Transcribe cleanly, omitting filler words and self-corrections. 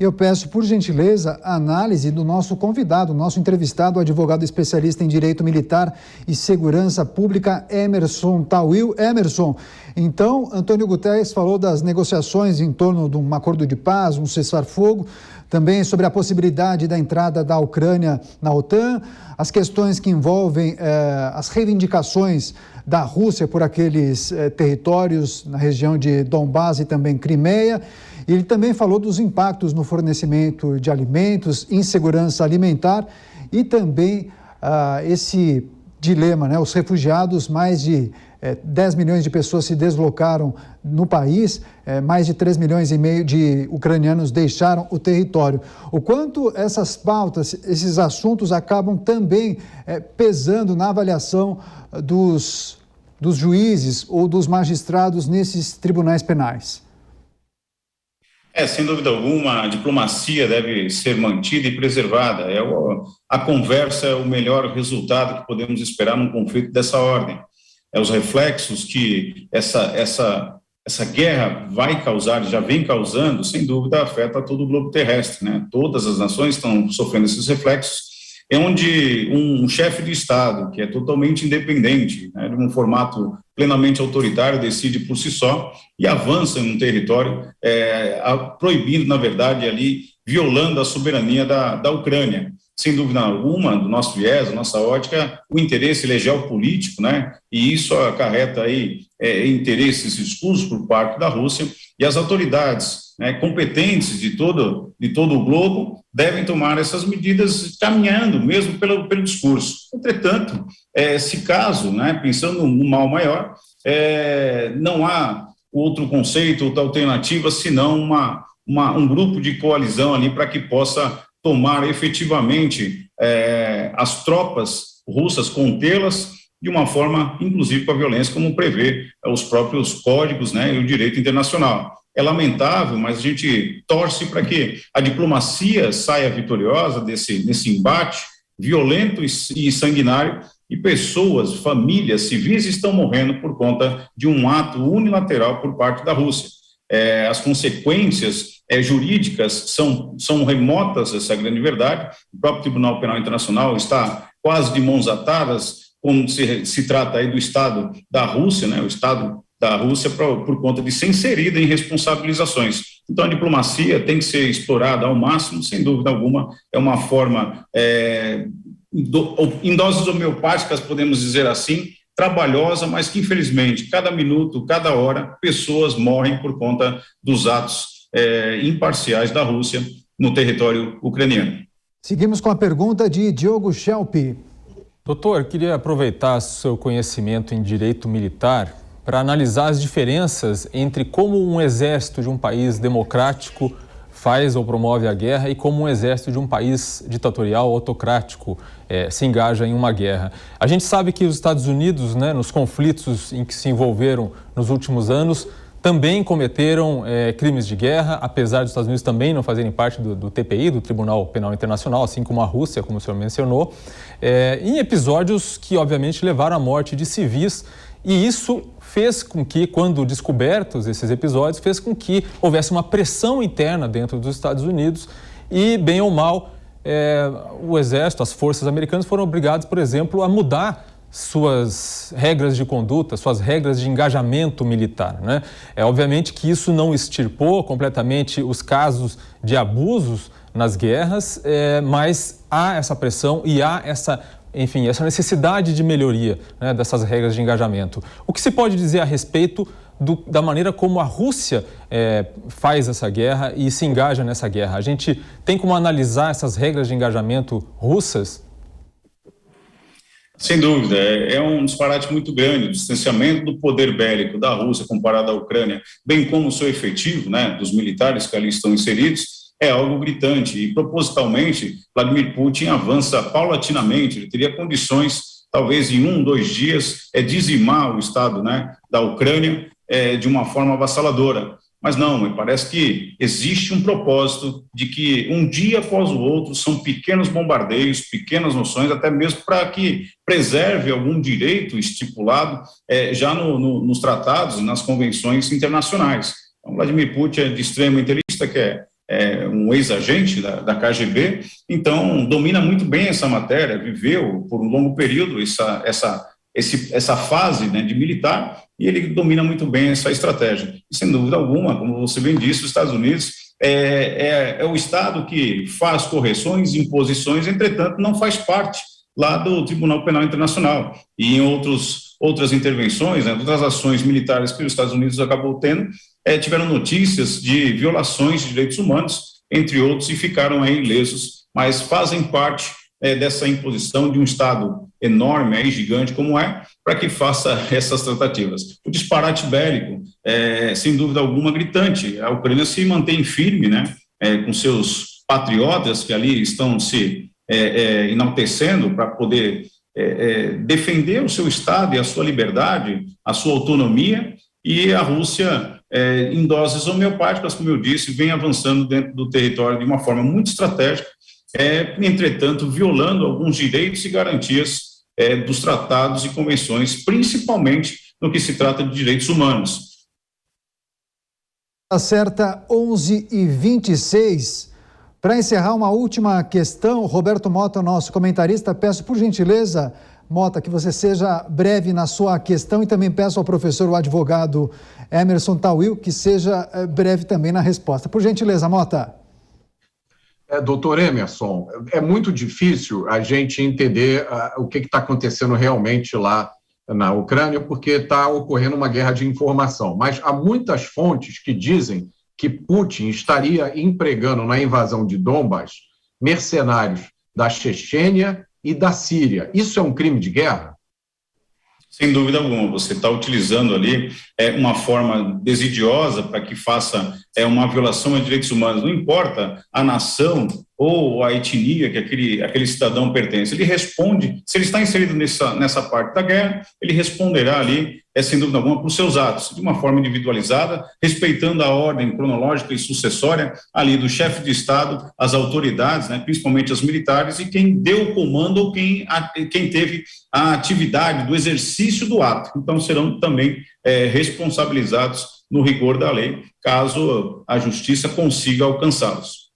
Eu peço, por gentileza, a análise do nosso convidado, nosso entrevistado, o advogado especialista em Direito Militar e Segurança Pública, Emerson Tawil. Emerson, então, Antônio Guterres falou das negociações em torno de um acordo de paz, um cessar-fogo, também sobre a possibilidade da entrada da Ucrânia na OTAN, as questões que envolvem as reivindicações da Rússia por aqueles territórios na região de Donbás e também Crimeia. Ele também falou dos impactos no fornecimento de alimentos, insegurança alimentar e também esse dilema, né? Os refugiados, mais de 10 milhões de pessoas se deslocaram no país, mais de 3 milhões e meio de ucranianos deixaram o território. O quanto essas pautas, esses assuntos acabam também pesando na avaliação dos juízes ou dos magistrados nesses tribunais penais? Sem dúvida alguma, a diplomacia deve ser mantida e preservada. A conversa é o melhor resultado que podemos esperar num conflito dessa ordem. Os reflexos que essa guerra vai causar, já vem causando, sem dúvida, afeta todo o globo terrestre, né? Todas as nações estão sofrendo esses reflexos, onde um chefe de Estado, que é totalmente independente, né, de um formato plenamente autoritário, decide por si só e avança em um território, proibindo, na verdade, ali, violando a soberania da Ucrânia. Sem dúvida alguma, do nosso viés, da nossa ótica, o interesse geopolítico, né, e isso acarreta aí interesses escusos por parte da Rússia, e as autoridades, né, competentes de todo o globo devem tomar essas medidas caminhando mesmo pelo discurso. Entretanto, se caso, né, pensando no mal maior, não há outro conceito, outra alternativa, senão um grupo de coalizão ali para que possa tomar efetivamente as tropas russas, contê-las de uma forma, inclusive com a violência, como prevê os próprios códigos, né, e o direito internacional. É lamentável, mas a gente torce para que a diplomacia saia vitoriosa nesse embate violento e sanguinário, e pessoas, famílias, civis estão morrendo por conta de um ato unilateral por parte da Rússia. As consequências jurídicas são remotas, essa é a grande verdade. O próprio Tribunal Penal Internacional está quase de mãos atadas, como se trata aí do Estado da Rússia, né, o Estado da Rússia por conta de ser inserida em responsabilizações. Então, a diplomacia tem que ser explorada ao máximo, sem dúvida alguma, é uma forma, em doses homeopáticas, podemos dizer assim, trabalhosa, mas que, infelizmente, cada minuto, cada hora, pessoas morrem por conta dos atos imparciais da Rússia no território ucraniano. Seguimos com a pergunta de Diogo Schelp. Doutor, queria aproveitar seu conhecimento em direito militar para analisar as diferenças entre como um exército de um país democrático faz ou promove a guerra e como um exército de um país ditatorial, autocrático, se engaja em uma guerra. A gente sabe que os Estados Unidos, né, nos conflitos em que se envolveram nos últimos anos, também cometeram crimes de guerra, apesar dos Estados Unidos também não fazerem parte do TPI, do Tribunal Penal Internacional, assim como a Rússia, como o senhor mencionou, em episódios que, obviamente, levaram à morte de civis. E isso fez com que, quando descobertos esses episódios, fez com que houvesse uma pressão interna dentro dos Estados Unidos e, bem ou mal, o Exército, as forças americanas foram obrigadas, por exemplo, a mudar suas regras de conduta, suas regras de engajamento militar, né? Obviamente que isso não extirpou completamente os casos de abusos nas guerras, mas há essa pressão e há essa necessidade de melhoria, né, dessas regras de engajamento. O que se pode dizer a respeito da maneira como a Rússia faz essa guerra e se engaja nessa guerra? A gente tem como analisar essas regras de engajamento russas? Sem dúvida, é um disparate muito grande, o distanciamento do poder bélico da Rússia comparado à Ucrânia, bem como o seu efetivo, né, dos militares que ali estão inseridos, é algo gritante. E, propositalmente, Vladimir Putin avança paulatinamente, ele teria condições, talvez em 1-2 dias, dizimar o Estado, né, da Ucrânia de uma forma avassaladora. Mas não, me parece que existe um propósito de que um dia após o outro são pequenos bombardeios, pequenas noções, até mesmo para que preserve algum direito estipulado já nos tratados e nas convenções internacionais. Então, Vladimir Putin é de extrema inteligência, quer um ex-agente da KGB, então domina muito bem essa matéria, viveu por um longo período essa fase, né, de militar, e ele domina muito bem essa estratégia. E, sem dúvida alguma, como você bem disse, os Estados Unidos é o Estado que faz correções, imposições, entretanto, não faz parte lá do Tribunal Penal Internacional. E em outras intervenções, né, outras ações militares que os Estados Unidos acabou tendo, tiveram notícias de violações de direitos humanos, entre outros, e ficaram aí ilesos, mas fazem parte dessa imposição de um Estado enorme, gigante como para que faça essas tratativas. O disparate bélico sem dúvida alguma, gritante. A Ucrânia se mantém firme, né, com seus patriotas que ali estão se enaltecendo para poder defender o seu Estado e a sua liberdade, a sua autonomia, e a Rússia, em doses homeopáticas, como eu disse, vem avançando dentro do território de uma forma muito estratégica, entretanto, violando alguns direitos e garantias dos tratados e convenções, principalmente no que se trata de direitos humanos. Acerta 11h26. Para encerrar, uma última questão, Roberto Mota, nosso comentarista, peço por gentileza, Mota, que você seja breve na sua questão, e também peço ao professor, o advogado Emerson Tawil, que seja breve também na resposta. Por gentileza, Mota. Doutor Emerson, é muito difícil a gente entender o que está acontecendo realmente lá na Ucrânia, porque está ocorrendo uma guerra de informação. Mas há muitas fontes que dizem que Putin estaria empregando na invasão de Donbas mercenários da Chechênia e da Síria. Isso é um crime de guerra? Sem dúvida alguma, você está utilizando ali uma forma desidiosa para que faça uma violação a direitos humanos. Não importa a nação ou a etnia que aquele cidadão pertence. Ele responde, se ele está inserido nessa parte da guerra, ele responderá ali, sem dúvida alguma, por seus atos, de uma forma individualizada, respeitando a ordem cronológica e sucessória ali do chefe de Estado, as autoridades, né, principalmente as militares, e quem deu o comando ou quem teve a atividade do exercício do ato. Então, serão também responsabilizados no rigor da lei, caso a justiça consiga alcançá-los.